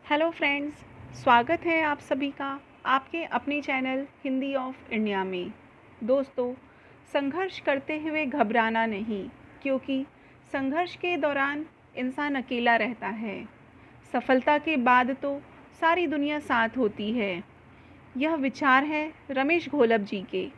Hello friends, स्वागत है आप सभी का आपके अपने चैनल हिंदी ऑफ इंडिया में। दोस्तों, संघर्ष करते हुए घबराना नहीं, क्योंकि संघर्ष के दौरान इंसान अकेला रहता है। सफलता के बाद तो सारी दुनिया साथ होती है। यह विचार है रमेश घोलप जी के,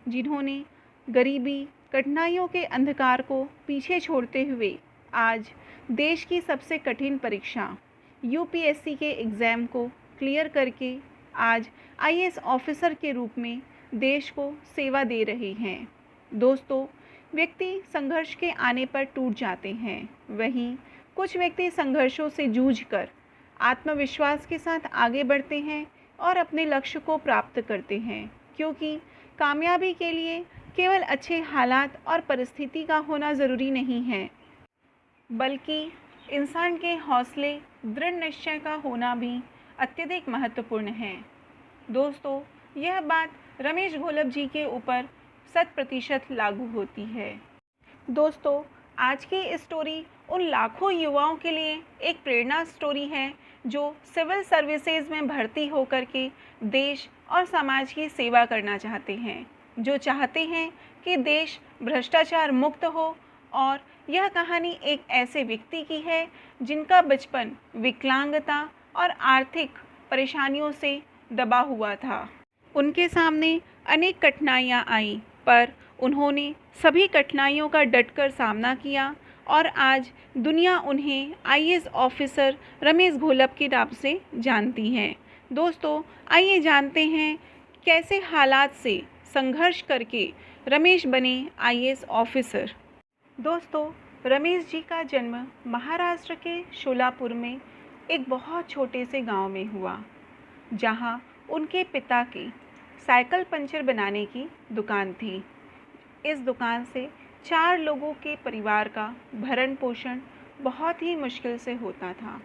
जिन्होंने गरीबी, कठिनाइयों के अंधकार को पीछे छोड़ते हुए आज देश की सबसे कठिन परीक्षा यूपीएससी के एग्ज़ाम को क्लियर करके आज आईएएस ऑफिसर के रूप में देश को सेवा दे रहे हैं। दोस्तों, व्यक्ति संघर्ष के आने पर टूट जाते हैं, वहीं कुछ व्यक्ति संघर्षों से जूझकर आत्मविश्वास के साथ आगे बढ़ते हैं और अपने लक्ष्य को प्राप्त करते हैं, क्योंकि कामयाबी के लिए केवल अच्छे हालात और परिस्थिति का होना ज़रूरी नहीं है, बल्कि इंसान के हौसले, दृढ़ निश्चय का होना भी अत्यधिक महत्वपूर्ण है। दोस्तों, यह बात रमेश घोलप जी के ऊपर 100% लागू होती है। दोस्तों, आज की स्टोरी उन लाखों युवाओं के लिए एक प्रेरणा स्टोरी है जो सिविल सर्विसेज में भर्ती होकर के देश और समाज की सेवा करना चाहते हैं, जो चाहते हैं कि देश भ्रष्टाचार मुक्त हो। और यह कहानी एक ऐसे व्यक्ति की है जिनका बचपन विकलांगता और आर्थिक परेशानियों से दबा हुआ था। उनके सामने अनेक कठिनाइयाँ आईं, पर उन्होंने सभी कठिनाइयों का डटकर सामना किया और आज दुनिया उन्हें आईएएस ऑफिसर रमेश घोलप के नाम से जानती है। दोस्तों, आइए जानते हैं कैसे हालात से संघर्ष करके रमेश बने आईएएस ऑफिसर। दोस्तों, रमेश जी का जन्म महाराष्ट्र के शोलापुर में एक बहुत छोटे से गांव में हुआ, जहां उनके पिता की साइकिल पंचर बनाने की दुकान थी। इस दुकान से 4 लोगों के परिवार का भरण पोषण बहुत ही मुश्किल से होता था।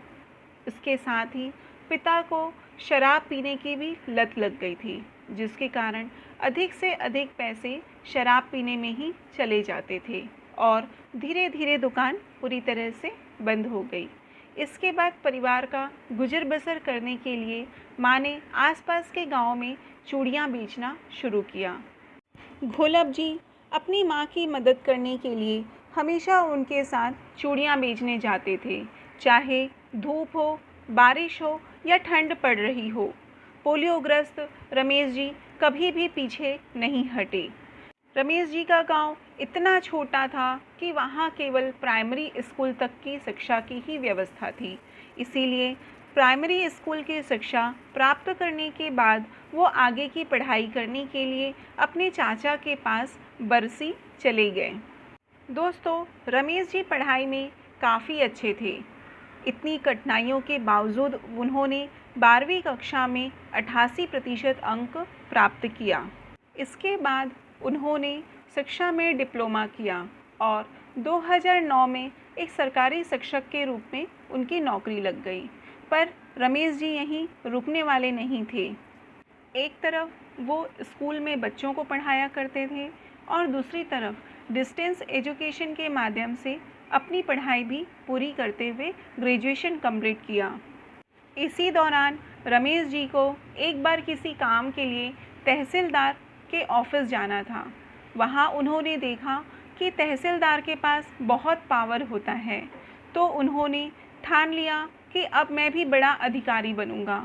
इसके साथ ही पिता को शराब पीने की भी लत लग गई थी, जिसके कारण अधिक से अधिक पैसे शराब पीने में ही चले जाते थे और धीरे धीरे दुकान पूरी तरह से बंद हो गई। इसके बाद परिवार का गुजर बसर करने के लिए माँ ने आसपास के गांव में चूड़ियाँ बेचना शुरू किया। घोलप जी अपनी माँ की मदद करने के लिए हमेशा उनके साथ चूड़ियाँ बेचने जाते थे, चाहे धूप हो, बारिश हो या ठंड पड़ रही हो। पोलियोग्रस्त रमेश जी कभी भी पीछे नहीं हटे। रमेश जी का गांव इतना छोटा था कि वहां केवल प्राइमरी स्कूल तक की शिक्षा की ही व्यवस्था थी। इसीलिए प्राइमरी स्कूल की शिक्षा प्राप्त करने के बाद वो आगे की पढ़ाई करने के लिए अपने चाचा के पास बरसी चले गए। दोस्तों, रमेश जी पढ़ाई में काफ़ी अच्छे थे। इतनी कठिनाइयों के बावजूद उन्होंने 12वीं कक्षा में 88% अंक प्राप्त किया। इसके बाद उन्होंने शिक्षा में डिप्लोमा किया और 2009 में एक सरकारी शिक्षक के रूप में उनकी नौकरी लग गई। पर रमेश जी यहीं रुकने वाले नहीं थे। एक तरफ वो स्कूल में बच्चों को पढ़ाया करते थे और दूसरी तरफ डिस्टेंस एजुकेशन के माध्यम से अपनी पढ़ाई भी पूरी करते हुए ग्रेजुएशन कंप्लीट किया। इसी दौरान रमेश जी को एक बार किसी काम के लिए तहसीलदार के ऑफिस जाना था। वहाँ उन्होंने देखा कि तहसीलदार के पास बहुत पावर होता है, तो उन्होंने ठान लिया कि अब मैं भी बड़ा अधिकारी बनूंगा,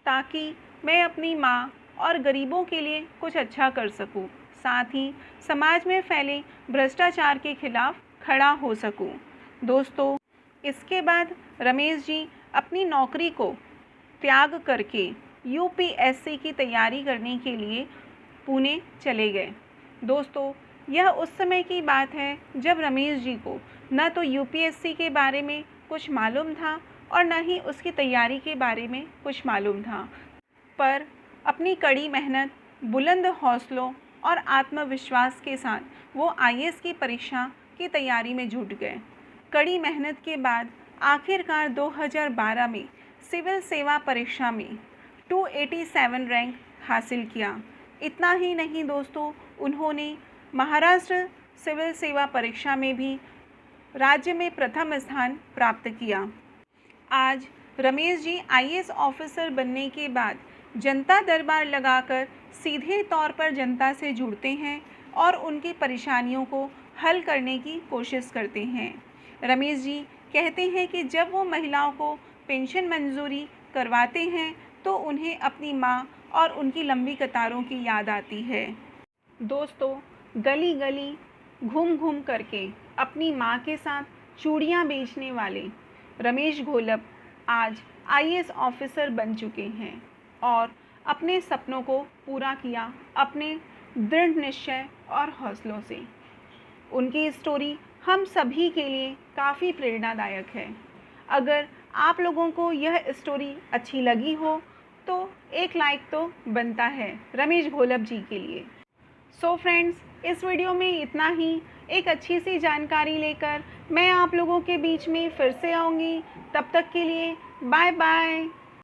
ताकि मैं अपनी माँ और गरीबों के लिए कुछ अच्छा कर सकूं, साथ ही समाज में फैले भ्रष्टाचार के खिलाफ खड़ा हो सकूं। दोस्तों, इसके बाद रमेश जी अपनी नौकरी को त्याग करके यूपीएससी की तैयारी करने के लिए पुणे चले गए। दोस्तों, यह उस समय की बात है जब रमेश जी को न तो यूपीएससी के बारे में कुछ मालूम था और न ही उसकी तैयारी के बारे में कुछ मालूम था, पर अपनी कड़ी मेहनत, बुलंद हौसलों और आत्मविश्वास के साथ वो आईएएस की परीक्षा की तैयारी में जुट गए। कड़ी मेहनत के बाद आखिरकार 2012 में सिविल सेवा परीक्षा में 287 रैंक हासिल किया। इतना ही नहीं दोस्तों, उन्होंने महाराष्ट्र सिविल सेवा परीक्षा में भी राज्य में प्रथम स्थान प्राप्त किया। आज रमेश जी आईएएस ऑफिसर बनने के बाद जनता दरबार लगाकर सीधे तौर पर जनता से जुड़ते हैं और उनकी परेशानियों को हल करने की कोशिश करते हैं। रमेश जी कहते हैं कि जब वो महिलाओं को पेंशन मंजूरी करवाते हैं तो उन्हें अपनी माँ और उनकी लंबी कतारों की याद आती है। दोस्तों, गली गली घूम घूम करके अपनी माँ के साथ चूड़ियाँ बेचने वाले रमेश घोलप आज आईएएस ऑफिसर बन चुके हैं और अपने सपनों को पूरा किया अपने दृढ़ निश्चय और हौसलों से। उनकी स्टोरी हम सभी के लिए काफ़ी प्रेरणादायक है। अगर आप लोगों को यह स्टोरी अच्छी लगी हो तो एक लाइक तो बनता है रमेश घोलप जी के लिए। सो फ्रेंड्स, इस वीडियो में इतना ही। एक अच्छी सी जानकारी लेकर मैं आप लोगों के बीच में फिर से आऊँगी। तब तक के लिए बाय बाय।